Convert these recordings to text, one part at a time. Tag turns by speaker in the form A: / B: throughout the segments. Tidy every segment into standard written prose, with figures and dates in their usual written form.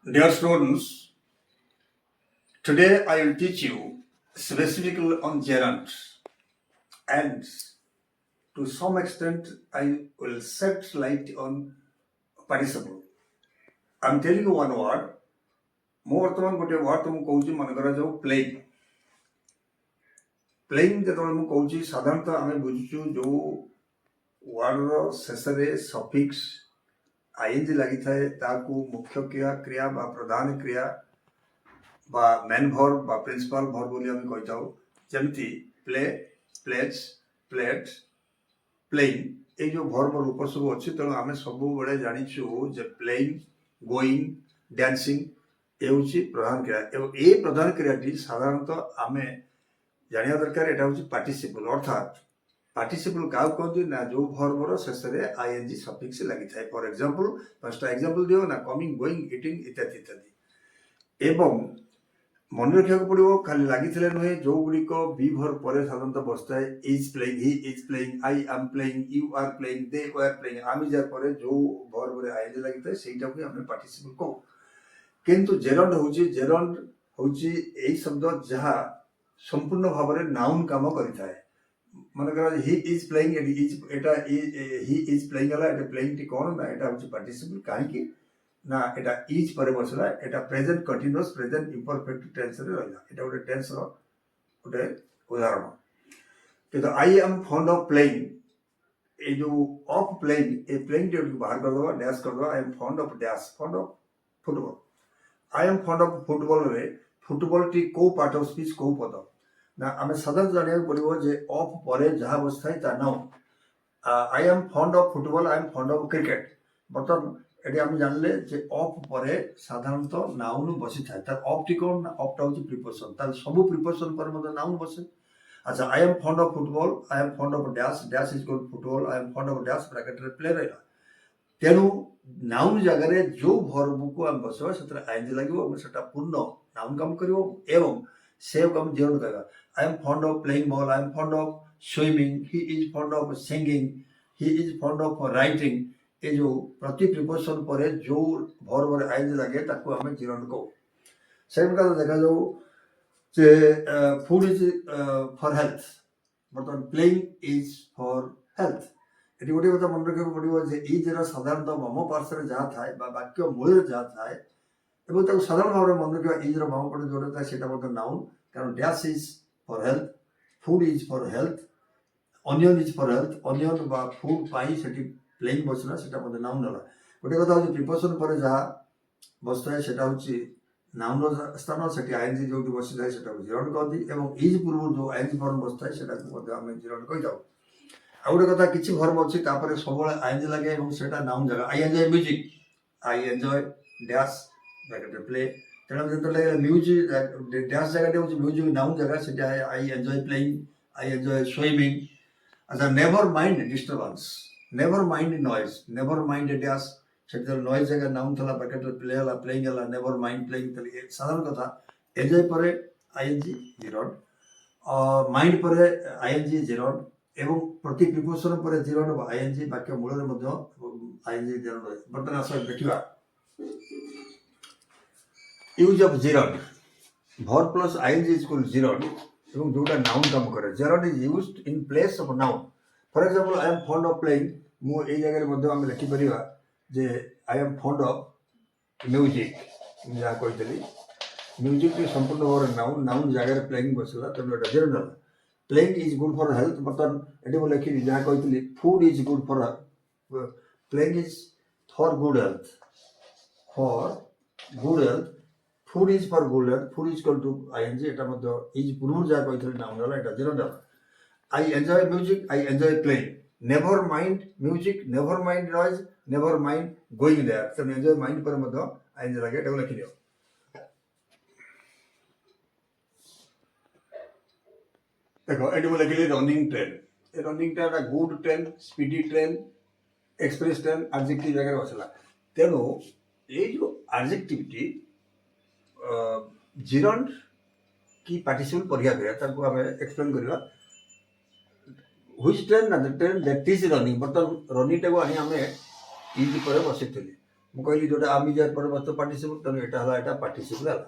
A: Dear students, today I will teach you specifically on gerund, and to some extent I will set light on participle. I am telling you one word. ମୁଁ ବର୍ତ୍ତମାନ ଗୋଟେ ward ତୁମକୁ କହୁଛି, ମନେ କରାଯାଉ playing. Playing ଯେତେବେଳେ ମୁଁ କହୁଛି, ସାଧାରଣତଃ ଆମେ ବୁଝୁଛୁ ଯେଉଁ ୱାର୍ଡର ଶେଷରେ ସଫିକ୍ସ ଆଇଏନଜି ଲାଗିଥାଏ ତାହାକୁ ମୁଖ୍ୟ କ୍ରିୟା ବା ପ୍ରଧାନ କ୍ରିୟା বা মেন ভর্ব বা প্রিন্সিপাল ভর্ব বলি আমি কইতাও। যেମିତି প্লে, প্লেজ, প্লেড, প্লেইং, এই যে ভর্ব রূপ ସବୁ ଅଛି। ତେଣୁ ଆମେ ସବୁବେଳେ ଜାଣିଛୁ ଯେ ପ୍ଲେଇଂ, ଗୋଇଂ, ଡ୍ୟାନ୍ସିଂ ହେଉଛି ପ୍ରଧାନ କ୍ରିୟା ଏବଂ এই ପ୍ରଧାନ କ୍ରିୟାଟି ସାଧାରଣତଃ ଆମେ ଜାଣିବା ଦରକାର ଏଟା ହେଉଛି ପାର୍ଟିସିପଲ। ଅର୍ଥାତ୍ ପାର୍ଟିସିପଲ କାହାକୁ କହନ୍ତି ନା ଯେଉଁ ଭର୍ବର ଶେଷରେ ଆଇଏନଜି ସଫିକ୍ସ ଲାଗିଥାଏ। ଫର ଏକ୍ସାମ୍ପଲ, ପାଞ୍ଚଟା ଏକ୍ସାମ୍ପଲ ଦିଅ ନା, କମିଂ, ଗୋଇଂ, ଇଟିଂ ଇତ୍ୟାଦି ଇତ୍ୟାଦି। ଏବଂ ମନେ ରଖିବାକୁ ପଡ଼ିବ, ଖାଲି ଲାଗିଥିଲେ ନୁହେଁ, ଯେଉଁଗୁଡ଼ିକ ବି ଭର୍ବ ପରେ ସାଧାରଣତଃ ବସିଥାଏ। Is playing, he is playing, I am playing, you are playing, they were playing, ଆମେ ଯାହା ପରେ ଯେଉଁ ଭର୍ବରେ ଆଇଏନଜି ଲାଗିଥାଏ ସେଇଟାକୁ ଆମେ ପାର୍ଟିସିପଲ କହୁ। କିନ୍ତୁ ଜେରଣ୍ଡ ହେଉଛି ଏଇ ଶବ୍ଦ ଯାହା ସମ୍ପୂର୍ଣ୍ଣ ଭାବରେ ନାଉନ୍ କାମ କରିଥାଏ। ମନେକର ହି is playing, he is playing ହେଲା, ଏଟା ପ୍ଲେଇଂଟି କ'ଣ ନା ଏଟା ହେଉଛି ପାର୍ଟିସିପଲ। କାହିଁକି ନା এটা ইজ পরে বসলা, এটা প্রেজেন্ট কন্টিনিউয়াস প্রেজেন্ট ইমপারফেক্ট টেন্সরে রহিলা। এটা গোটে টেন্সর গোটে উদাহরণ। কিন্তু I am fond of playing, এই যে অফ প্লেইং, এই প্লেইংটি বাহার করদেবা, ড্যাশ করদেবা। I am fond of dash, fond of football. I am fond of ফুটবলরে ফুটবলটি কেউ পার্ট অফ স্পিচ, কেউ পদ না আমি সাধারণত জানিବାକୁ পড়িব যে অফ পরে যাহা বসিথাই তা noun. I am fond of football, I am fond of cricket. বর্তমান এটি আমি জানলে যে অফ পরে সাধারণত নাউন বসিথায়। তার অফটি কোন না, অফটা হচ্ছে প্রিপোজিশন। তাহলে সবু প্রিপোজিশন পরে মধ্যে নাউন বসে। আচ্ছা, I am fond of football, I am fond of dash, dash is equal football, I am fond of dash ব্রাকেটরে প্লে রহিলা। তেণু নাউন জায়গায় যে ভর্বକୁ ଆମେ ବସାଇବା ସେଥିରେ ଆଇଏନଜି ଲାଗିବ ଏବଂ ସେଟା ପୂର୍ଣ୍ଣ ନାଉନ୍ କାମ କରିବ ଏବଂ ସେକୁ ଆମେ ଜେରଣ୍ଡ କହିବା। I am fond of playing ball, I am fond of swimming, he is fond of singing, he is fond of writing. ଏ ଯେଉଁ ପ୍ରତି ପ୍ରିପୋଜିସନ ପରେ ଯେଉଁ ଭର୍ବରେ ଆଇଏନଜି ଲାଗେ ତାକୁ ଆମେ ଜେରଣ୍ଡ କହୁ। ସେଇ ପ୍ରକାର ଦେଖାଯାଉ ଯେ ফুড ইজ ফর হেলথ, বর্তমান প্লেইং ইজ ফর হেলথ। এটি গোটিଏ କଥା ମନେ ରଖିବାକୁ ପଡ଼ିବ ଯେ ଇଜ୍ର ସାଧାରଣତଃ ବାମ ପାର୍ଶ୍ୱରେ ଯାହା ଥାଏ ବା ବାକ୍ୟ ମୂଳରେ ଯାହା ଥାଏ ଏବଂ ତାକୁ ସାଧାରଣ ଭାବରେ ମନେ ରଖିବା। ଇଜ୍ର ବାମ ପଟେ ଯେଉଁଟା ଥାଏ ସେଇଟା ମଧ୍ୟ ନାଉନ୍, କାରଣ dash is for health, food is for health, onion is for health. Onion ବା ଫୁଡ୍ ପାଇଁ ସେଠି ପ୍ଲେଇଂ ବସିଲା, ସେଟା ମଧ୍ୟ ନାଉନ୍ ହେଲା। ଗୋଟିଏ କଥା ହେଉଛି ପ୍ରିପୋଜିସନ ପରେ ଯାହା ବସିଥାଏ ସେଟା ହେଉଛି ନାଉନ୍ର ସ୍ଥାନ, ସେଠି ଆଇଏନଜି ଯେଉଁଠି ବସିଥାଏ ସେଟାକୁ ଜେରଣ୍ଡ କହନ୍ତି ଏବଂ ଇଜ୍ ପୂର୍ବରୁ ଯେଉଁ ଆଇଏନଜି ଫର୍ମ ବସିଥାଏ ସେଟାକୁ ମଧ୍ୟ ଆମେ ଜେରଣ୍ଡ କହିଥାଉ। ଆଉ ଗୋଟେ କଥା, କିଛି ଭର୍ବ ଅଛି ତାପରେ ସବୁବେଳେ ଆଇଏନଜି ଲାଗେ ଏବଂ ସେଟା ନାଉନ୍ ଜାଗା। I enjoy music, I enjoy dash ବ୍ରାକେଟରେ ପ୍ଲେ। ତେଣୁ ଯେତେବେଳେ ମ୍ୟୁଜିକ୍ ଡ୍ୟାସ୍ ଜାଗାଟି ହେଉଛି ମ୍ୟୁଜିକ୍ ନାଉନ୍ ଜାଗା, ସେଠି I enjoy playing, I enjoy swimming. ଆଚ୍ଛା, never mind disturbance, never mind noise, never mind dash, ସେଠି ଯେତେବେଳେ ନଏଜ୍ ଜାଗା ନାଉନ୍ ଥିଲା ବ୍ରାକେଟରେ ପ୍ଲେ ହେଲା, ପ୍ଲେଇଂ ହେଲା, ନେଭର ମାଇଣ୍ଡ ପ୍ଲେଇଂ। ତାହେଲେ ସାଧାରଣ କଥା ଏନ୍ଜୟ ପରେ ଆଇଏନଜି ଜେରଣ୍ଡ, ମାଇଣ୍ଡ ପରେ ଆଇଏନଜି ଜେରଣ୍ଡ এবং প্রতি প্রিপোজিশন পরে জেরন্ড বা আইএনজি বাক্য মূଳରେ ମଧ୍ୟ আইএনজি জেরন্ড রয়ে। ବର୍ତ୍ତମାନ ଆସ ଦେଖିବା use of gerund. Verb plus ING is equal gerund ଏବଂ ଯେଉଁଟା ନାଉନ୍ କାମ କରେ। Gerund is used in place of noun. For example, I am fond of playing, ମୁଁ ଏଇ ଜାଗାରେ ମଧ୍ୟ ଆମେ ଲେଖିପାରିବା ଯେ I am fond of music. ମୁଁ ଯାହା କହିଥିଲି ମ୍ୟୁଜିକ୍ଟି ସମ୍ପୂର୍ଣ୍ଣ ଭାବରେ ନାଉନ୍, ନାଉନ୍ ଜାଗାରେ ପ୍ଲେଇଂ ବସିଲା, ତେଣୁ ଏଇଟା ଜେରଣ୍ଡ ହେଲା। Playing is good for health, ବର୍ତ୍ତମାନ ଏଠି ମୁଁ ଲେଖିଲି ଯାହା କହିଥିଲି food is good for, playing is for good health, for good health, food is for good health, food is equal to ING. ଏଟା ମଧ୍ୟ ଇଜ୍ ପୂର୍ବରୁ ଯାହା କହିଥିଲି ନାଉନ୍ ହେଲା, ଏଟା ଜେରଣ୍ଡ ହେଲା। I enjoy music, I enjoy playing, never mind music, never mind noise, never mind going there. ତେଣୁ enjoy mind ପରେ ମଧ୍ୟ ଆଇଏନଜି ଲାଗେ, ଏଟାକୁ ଲେଖିଦିଅ। দেখো এটি ମୁଁ ଲେଖିଲି ରନିଂ ଟ୍ରେନ୍। ଏ ରନିଂ ଟା একটা good train, speedy train, express train, adjective ଜାଗାରେ ବସିଲା। ତେଣୁ ଏଇ ଯେଉଁ ଆଡଜେକ୍ଟିଭଟି ଜିରଣ୍ଡ କି ପାର୍ଟିସିପଲ ପରୀକ୍ଷା କରିବା, ତାକୁ ଆମେ ଏକ୍ସପ୍ଲେନ୍ କରିବା। ହୁଇଚ୍ ଟ୍ରେନ୍ ନା ଦ ଟ୍ରେନ୍ ଦ୍ୟାଟ୍ ଇଜ୍ ରନିଂ। ବର୍ତ୍ତମାନ ରନିଂଟାକୁ ଆଣି ଆମେ ଇଜ୍ ପରେ ବସିଥିଲି। ମୁଁ କହିଲି ଯେଉଁଟା ଆମେ ଯାଏ ପରେ ବସ୍ତ ପାର୍ଟିସିପଲ୍ ତେଣୁ ଏଇଟା ହେଲା ଏଇଟା ପାର୍ଟିସିପଲ୍ ହେଲା।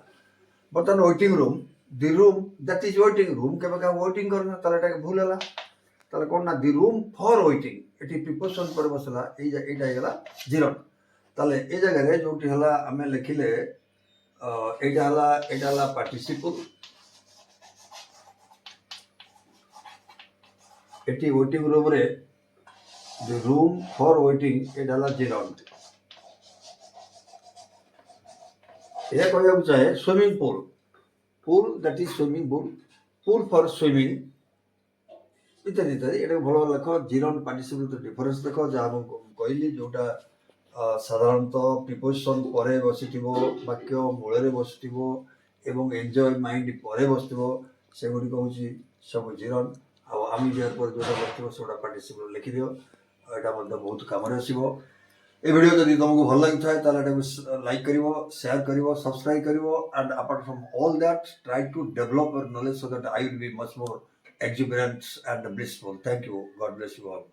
A: ବର୍ତ୍ତମାନ waiting room the room that is waiting room କେବେ କାହା ୱେଟିଂ କରିନା ତାହେଲେ ଏଇଟା ଭୁଲ ହେଲା। ତାହେଲେ କ'ଣ ନା ଦି ରୁମ୍ ଫର୍ ୱେଟିଂ ଏଠି ପ୍ରିପୋଜିସନ୍ ପରେ ବସିଲା ଏଇଟା ହେଇଗଲା ଜିରୋ। ତାହେଲେ ଏ ଜାଗାରେ ଯେଉଁଠି ହେଲା ଆମେ ଲେଖିଲେ ଏଇଟା ହେଲା ପାର୍ଟିସିପଲ୍, ଏଠି ୱେଟିଂ ରୁମ୍ରେ ଦି ରୁମ୍ ଫର୍ ୱେଟିଂ ଏଇଟା ହେଲା ଜିରୋ। ଏହା କହିବାକୁ ଚାହେଁ swimming pool that is swimming pool for swimming ଇତ୍ୟାଦି ଇତ୍ୟାଦି। ଏଇଟା ଭଲ ଲେଖ ଜିରୋ ପାର୍ଟିସିପଲ୍ ଡିଫରେନ୍ସ ଦେଖ ଯାହା ମୁଁ କହିଲି ଯେଉଁଟା ସାଧାରଣତଃ ପ୍ରିପୋଜିସନ୍ ପରେ ବସିଥିବ, ବାକ୍ୟ ମୂଳରେ ବସିଥିବ ଏବଂ ଏନ୍ଜୟ ମାଇଣ୍ଡ ପରେ ବସିଥିବ ସେଗୁଡ଼ିକ ହେଉଛି ସବୁ ଜିରୋ। ଆଉ ଆମେ ଯାହା ପରେ ଯେଉଁଟା ବସିଥିବ ସେଗୁଡ଼ା ପାର୍ଟିସିପଲ୍ ଲେଖିଦିଅ। ଏଇଟା ମଧ୍ୟ ବହୁତ କାମରେ ଆସିବ। ଏ ଭିଡ଼ିଓ ଯଦି ତୁମକୁ ଭଲ ଲାଗିଥାଏ ତାହେଲେ ଏଟାକୁ ଲାଇକ୍ କରିବ, ସେୟାର କରିବ, ସବସ୍କ୍ରାଇବ୍ କରିବ। And apart from all that try to develop your knowledge so that I will be much more exuberant and blissful. Thank you. God bless you all.